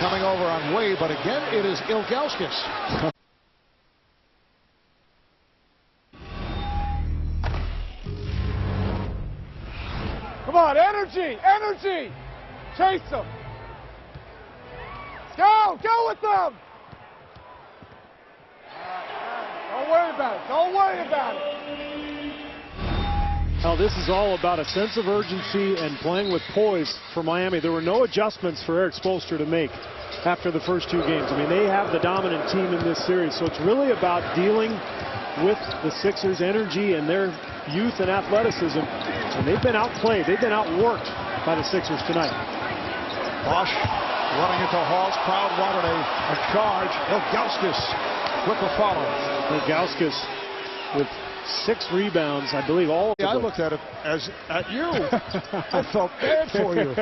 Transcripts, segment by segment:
coming over on Wade, but again it is Ilgauskas. Come on, energy, energy! Chase them! Go with them! Don't worry about it, don't worry about it! Now this is all about a sense of urgency and playing with poise for Miami. There were no adjustments for Eric Spoelstra to make after the first two games. I mean, they have the dominant team in this series, so it's really about dealing with the Sixers' energy and their youth and athleticism. And they've been outplayed. They've been outworked by the Sixers tonight. Bosch running into Hall's crowd wanted a charge. Ilgauskas with the follow. Ilgauskas with 6 rebounds, I believe all of them. I looked at it as at you. I felt bad for you.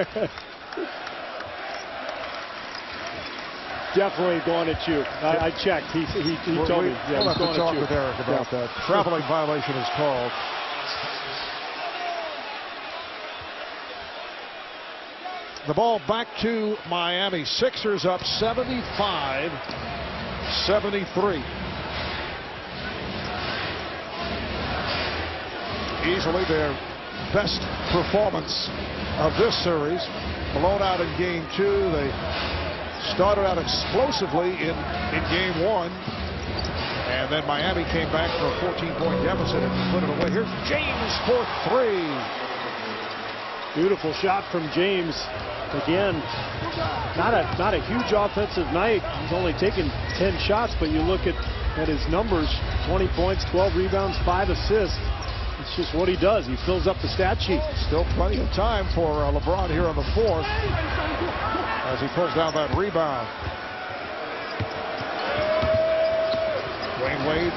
Definitely going at you. I checked. He told me. Yeah, we'll have to talk with with Eric about that. Traveling violation is called. The ball back to Miami. Sixers up 75-73. Easily their best performance of this series. Blown out in game 2. They started out explosively in game 1. And then Miami came back for a 14-point deficit and put it away. Here's James for 3. Beautiful shot from James. Again, not a huge offensive night. He's only taken 10 shots, but you look at his numbers: 20 points, 12 rebounds, 5 assists. It's just what he does. He fills up the stat sheet. Still plenty of time for LeBron here on the 4th as he pulls down that rebound. Dwyane Wade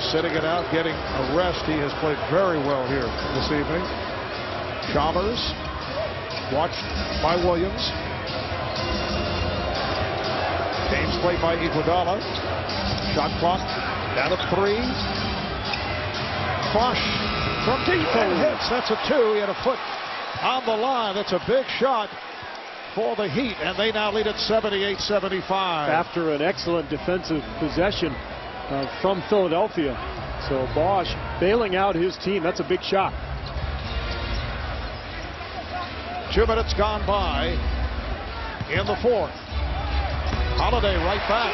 sitting it out, getting a rest. He has played very well here this evening. Chalmers watched by Williams. Games played by Iguodala. Shot clock down to 3. Bosch from deep and hits. That's a 2. He had a foot on the line. That's a big shot for the Heat, and they now lead at 78-75. After an excellent defensive possession from Philadelphia. So Bosch bailing out his team. That's a big shot. 2 minutes gone by in the 4th. Holiday right back.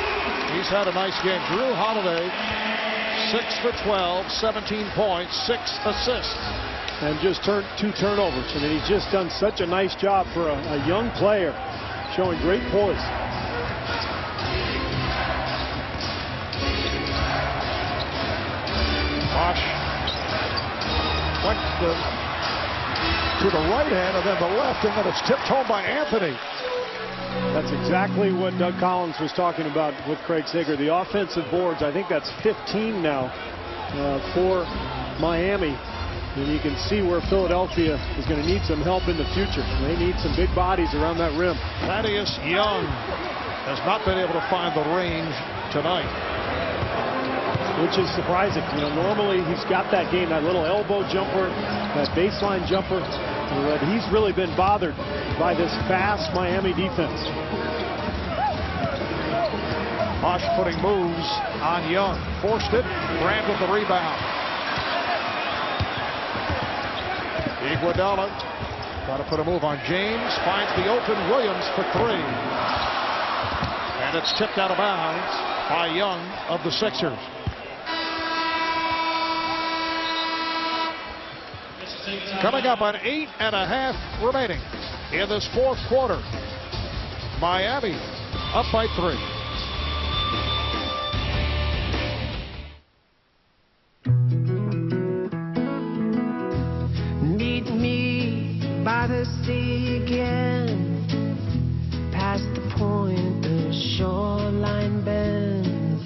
He's had a nice game. Drew Holiday, 6 for 12, 17 points, 6 assists. And just 2 turnovers. I mean, he's just done such a nice job for a young player, showing great poise. Bosch went to the right hand and then the left, and then it's tipped home by Anthony. That's exactly what Doug Collins was talking about with Craig Sager. The offensive boards, I think that's 15 now for Miami. And you can see where Philadelphia is going to need some help in the future. They need some big bodies around that rim. Thaddeus Young has not been able to find the range tonight, which is surprising. You know, normally he's got that game, that little elbow jumper, that baseline jumper. But he's really been bothered by this fast Miami defense. Bosch putting moves on Young. Forced it. Brand with the rebound. Iguodala got to put a move on James. Finds the open Williams for 3. And it's tipped out of bounds by Young of the Sixers. Coming up on 8.5 remaining in this 4th quarter. Miami up by 3. Meet me by the sea again, past the point the shoreline bends.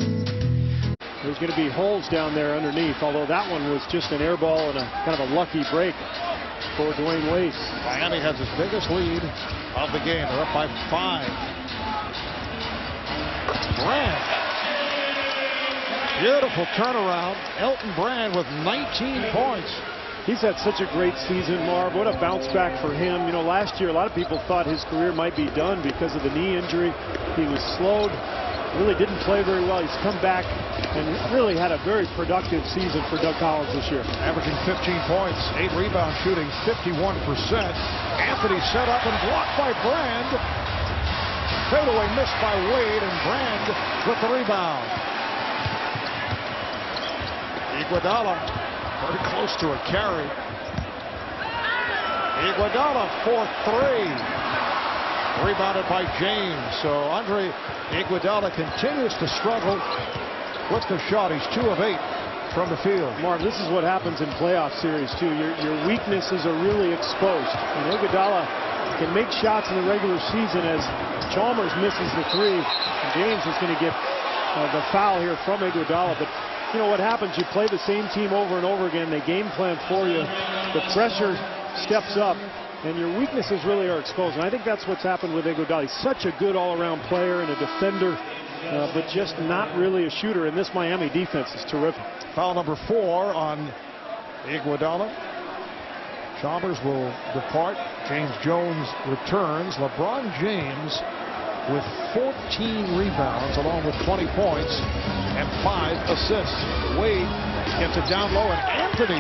There's going to be holes down there underneath, although that one was just an air ball and a kind of a lucky break for Dwyane Wade. Miami has his biggest lead of the game. They're up by 5. Brand. Beautiful turnaround. Elton Brand with 19 points. He's had such a great season, Marv. What a bounce back for him. You know, last year a lot of people thought his career might be done because of the knee injury. He was slowed, really didn't play very well. He's come back and really had a very productive season for Doug Collins this year. Averaging 15 points, 8 rebounds, shooting 51%. Anthony set up and blocked by Brand. Fadeaway missed by Wade, and Brand with the rebound. Iguodala very close to a carry. Iguodala for 3. Rebounded by James. So Andre Iguodala continues to struggle with the shot. He's 2 of 8 from the field. Marv, this is what happens in playoff series too. Your weaknesses are really exposed. And Iguodala can make shots in the regular season as Chalmers misses the 3. And James is going to get the foul here from Iguodala. But you know what happens? You play the same team over and over again. They game plan for you. The pressure steps up, and your weaknesses really are exposed. And I think that's what's happened with Iguodala. He's such a good all-around player and a defender, but just not really a shooter. And this Miami defense is terrific. Foul number 4 on Iguodala. Chalmers will depart. James Jones returns. LeBron James with 14 rebounds along with 20 points and 5 assists. Wade gets it down low, and Anthony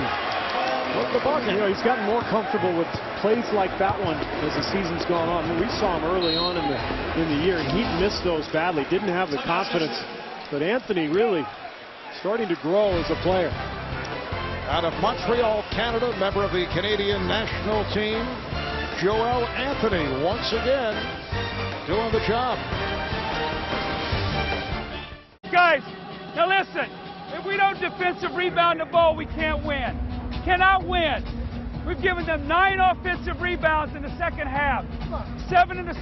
with the bucket. You know, he's gotten more comfortable with plays like that one as the season's gone on. I mean, we saw him early on in the year, and he'd missed those badly. Didn't have the confidence. But Anthony really starting to grow as a player. Out of Montreal, Canada, member of the Canadian national team, Joel Anthony once again doing the job. Guys, now listen. If we don't defensive rebound the ball, we can't win. Cannot win. We've given them 9 offensive rebounds in the second half. 7 in the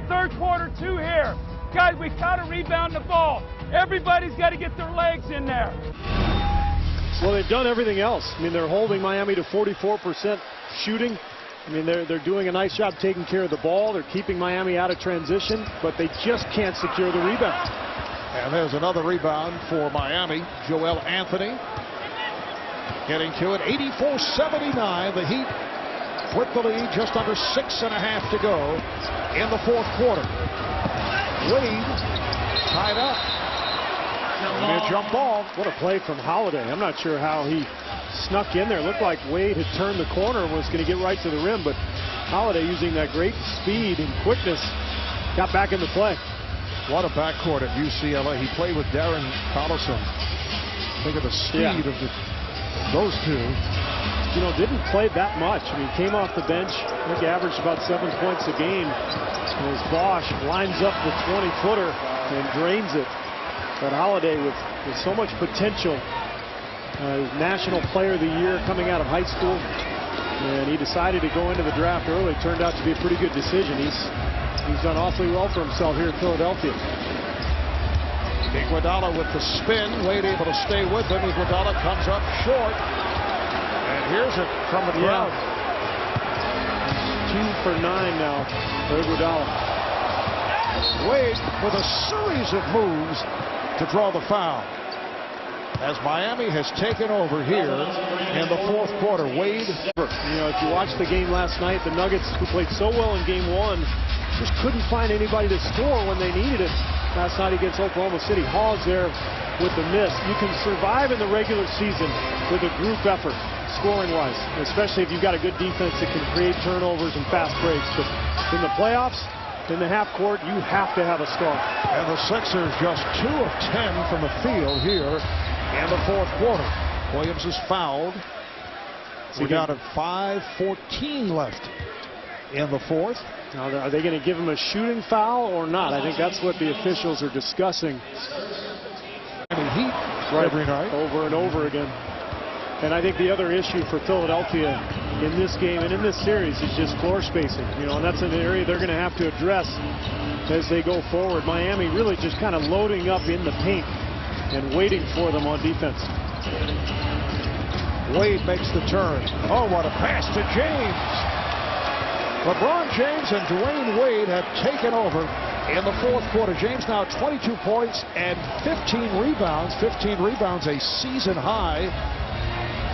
third quarter, 2 here. Guys, we've got to rebound the ball. Everybody's got to get their legs in there. Well, they've done everything else. I mean, they're holding Miami to 44% shooting. I mean, they're doing a nice job taking care of the ball. They're keeping Miami out of transition, but they just can't secure the rebound. And there's another rebound for Miami. Joel Anthony getting to it. 84-79. The Heat with the lead. Just under 6.5 to go in the fourth quarter. Wade tied up. And a jump ball. What a play from Holiday. I'm not sure how he snuck in there. Looked like Wade had turned the corner and was going to get right to the rim, but Holiday, using that great speed and quickness, got back in the play. What a backcourt at UCLA. He played with Darren Collison. Think of the speed of those two. You know, didn't play that much. I mean, came off the bench. I think averaged about 7 points a game. And as Bosch lines up the 20-footer and drains it. But Holiday with so much potential. National Player of the Year coming out of high school. And he decided to go into the draft early. Turned out to be a pretty good decision. He's done awfully well for himself here in Philadelphia. Iguodala with the spin. Wade able to stay with him. Iguodala comes up short. And here's it from the crowd. 2 for 9 now for Iguodala. Wade with a series of moves to draw the foul. As Miami has taken over here in the fourth quarter. Wade. You know, if you watched the game last night, the Nuggets, who played so well in game 1, just couldn't find anybody to score when they needed it last night against Oklahoma City. Hawes there with the miss. You can survive in the regular season with a group effort, scoring-wise, especially if you've got a good defense that can create turnovers and fast breaks. But in the playoffs, in the half court, you have to have a star. And the Sixers just 2 of 10 from the field here in the fourth quarter. Williams is fouled. We're down at 5:14 left in the fourth. Now, are they going to give him a shooting foul or not? I think that's what the officials are discussing. Heat every night. Over and over again. And I think the other issue for Philadelphia in this game and in this series is just floor spacing. You know, and that's an area they're going to have to address as they go forward. Miami really just kind of loading up in the paint and waiting for them on defense. Wade makes the turn. Oh, what a pass to James. LeBron James and Dwayne Wade have taken over in the fourth quarter. James now 22 points and 15 rebounds. 15 rebounds, a season high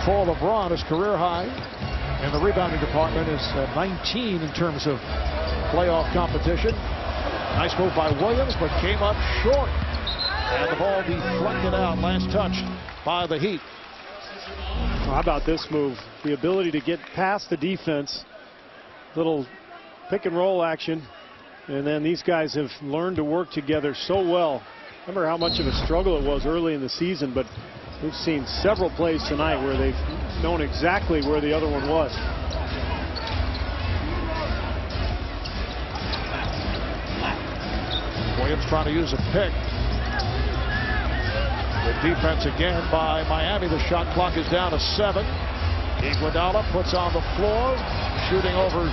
for LeBron. His career high in the rebounding department is 19 in terms of playoff competition. Nice move by Williams, but came up short. And the ball deflected out. Last touch by the Heat. How about this move? The ability to get past the defense. Little pick and roll action. And then these guys have learned to work together so well. Remember how much of a struggle it was early in the season, but we've seen several plays tonight where they've known exactly where the other one was. Williams trying to use a pick. Good defense again by Miami. The shot clock is down to 7. Iguodala puts on the floor, shooting over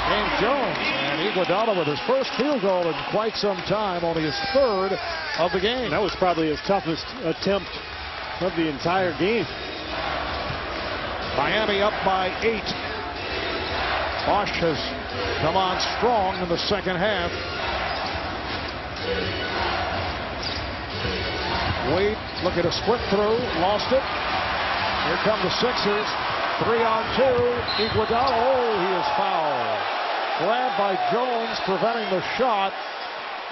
James Jones. And Iguodala with his first field goal in quite some time, only his 3rd of the game. That was probably his toughest attempt of the entire game. Miami up by 8. Bosch has come on strong in the second half. Wade look at a split through, lost it. Here come the Sixers. 3-on-2. Iguodala, he is fouled. Grabbed by Jones, preventing the shot.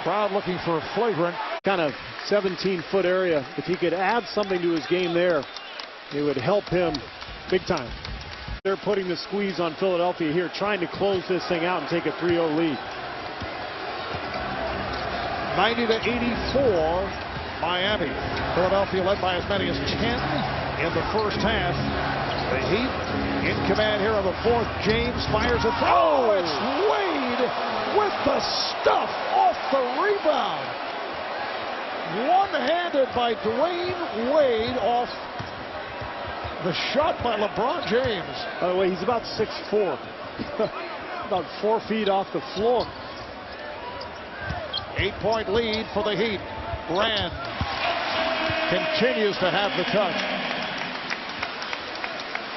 Crowd looking for a flagrant. Kind of 17-foot area. If he could add something to his game there, it would help him big time. They're putting the squeeze on Philadelphia here, trying to close this thing out and take a 3-0 lead. 90-84. Miami. Philadelphia led by as many as 10 in the first half. The Heat in command here in the 4th. James fires a throw. Oh, it's Wade with the stuff off the rebound. One-handed by Dwayne Wade off the shot by LeBron James. By the way, he's about 6'4". About 4 feet off the floor. 8-point lead for the Heat. Rand continues to have the touch.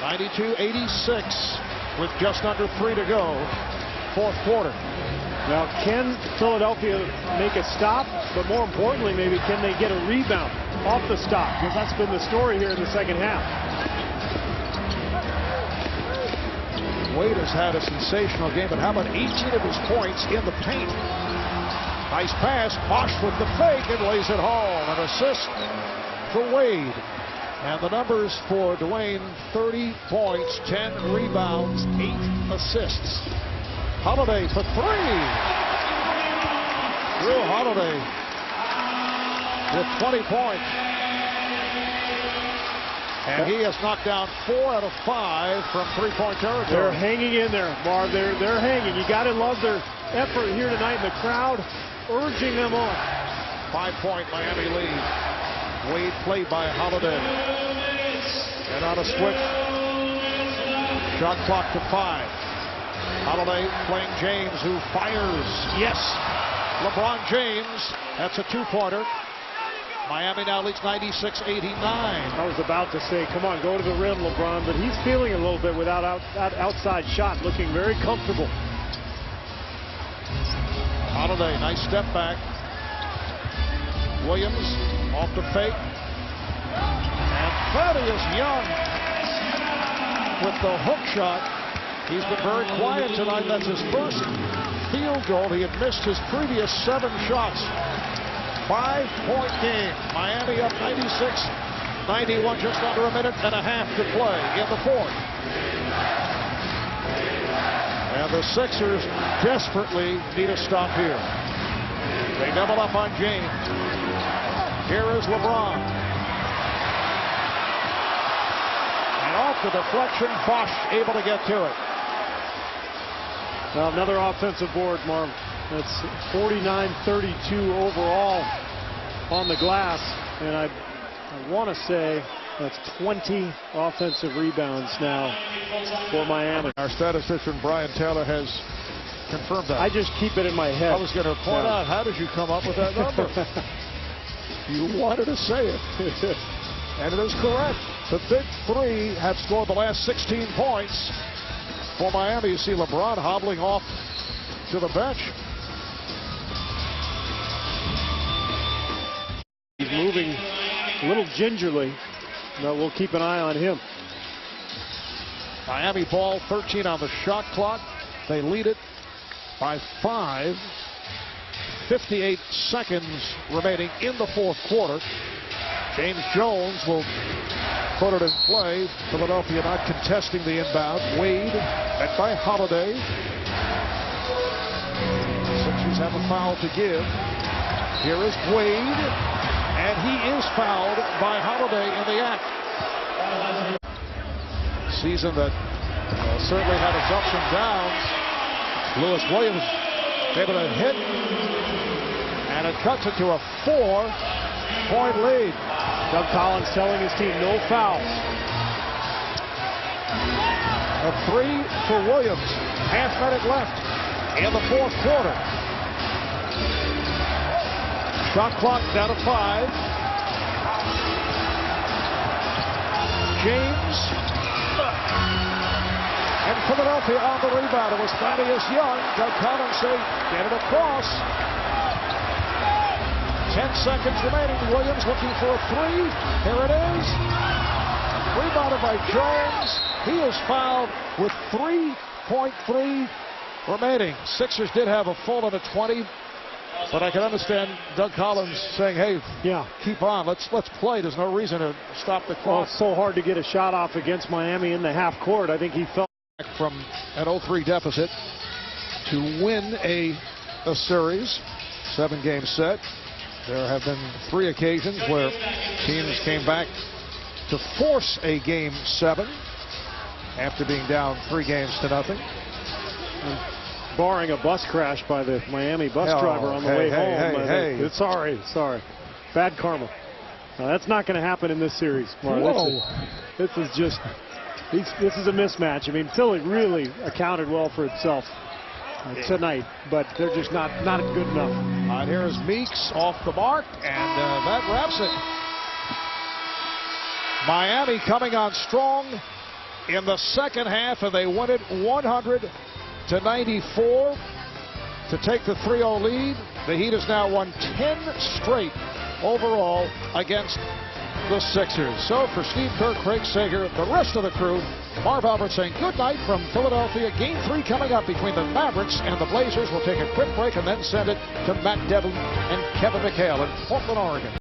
92-86 with just under 3 to go. 4th quarter. Now, can Philadelphia make a stop? But more importantly, maybe can they get a rebound off the stop? Because that's been the story here in the second half. Wade has had a sensational game, but how about 18 of his points in the paint? Nice pass. Bosch with the fake and lays it home. An assist for Wade. And the numbers for Dwayne: 30 points, 10 rebounds, 8 assists. Holiday for 3. Drew Holiday with 20 points. And he has knocked down 4 out of 5 from 3-point territory. They're hanging in there, Marv. They're hanging. You got to love their effort here tonight in the crowd, urging them on. 5-point Miami lead. Wade played by Holiday. And on a switch. Shot clock to 5. Holiday playing James, who fires. Yes. LeBron James. That's a 2-pointer. Miami now leads 96-89. I was about to say, come on, go to the rim, LeBron, but he's feeling a little bit without that outside shot, looking very comfortable. Holiday, nice step back. Williams off the fake. And Thaddeus Young with the hook shot. He's been very quiet tonight. That's his first field goal. He had missed his previous 7 shots. 5-point game. Miami up 96-91, just under a minute and a half to play in the 4th. And the Sixers desperately need a stop here. They double up on James. Here is LeBron. And off the deflection, Bosch able to get to it. Well, another offensive board, Marv. That's 49-32 overall on the glass. And I want to say that's 20 offensive rebounds now for Miami. Our statistician, Brian Taylor, has confirmed that. I just keep it in my head. I was going to point out, how did you come up with that number? You wanted to say it. And it is correct. The big 3 have scored the last 16 points for Miami. You see LeBron hobbling off to the bench. He's moving a little gingerly, but we'll keep an eye on him. Miami ball, 13 on the shot clock. They lead it by 5. 58 seconds remaining in the fourth quarter. James Jones will put it in play. Philadelphia not contesting the inbound. Wade met by Holiday. Sixers have a foul to give. Here is Wade, and he is fouled by Holiday in the act. Season that certainly had its ups and downs. Lewis Williams able to hit, and it cuts it to a 4-point lead. Doug Collins telling his team no fouls. A 3 for Williams. Half minute left in the fourth quarter. Shot clock down to 5. James. And Philadelphia on the rebound. It was Thaddeus Young. Doug Collins say, get it across. 10 seconds remaining. Williams looking for a 3. Here it is. Rebounded by Jones. He is fouled with 3.3 remaining. Sixers did have a full and a 20. But I can understand Doug Collins saying, hey, yeah, keep on. Let's play. There's no reason to stop the clock. Well, it's so hard to get a shot off against Miami in the half court. I think he felt from an 0-3 deficit to win a series. 7-game set. There have been 3 occasions where teams came back to force a game 7 after being down 3-0. And barring a bus crash by the Miami bus driver on the way home. Sorry. Bad karma. Now, that's not going to happen in this series. This is a mismatch. I mean, Philly really accounted well for itself tonight, but they're just not good enough. Here is Meeks off the mark, and that wraps it. Miami coming on strong in the second half, and they win it 100-94 to take the 3-0 lead. The Heat has now won 10 straight overall against the Sixers. So for Steve Kerr, Craig Sager, the rest of the crew, Marv Albert saying good night from Philadelphia. Game 3 coming up between the Mavericks and the Blazers. We'll take a quick break and then send it to Matt Devlin and Kevin McHale in Portland, Oregon.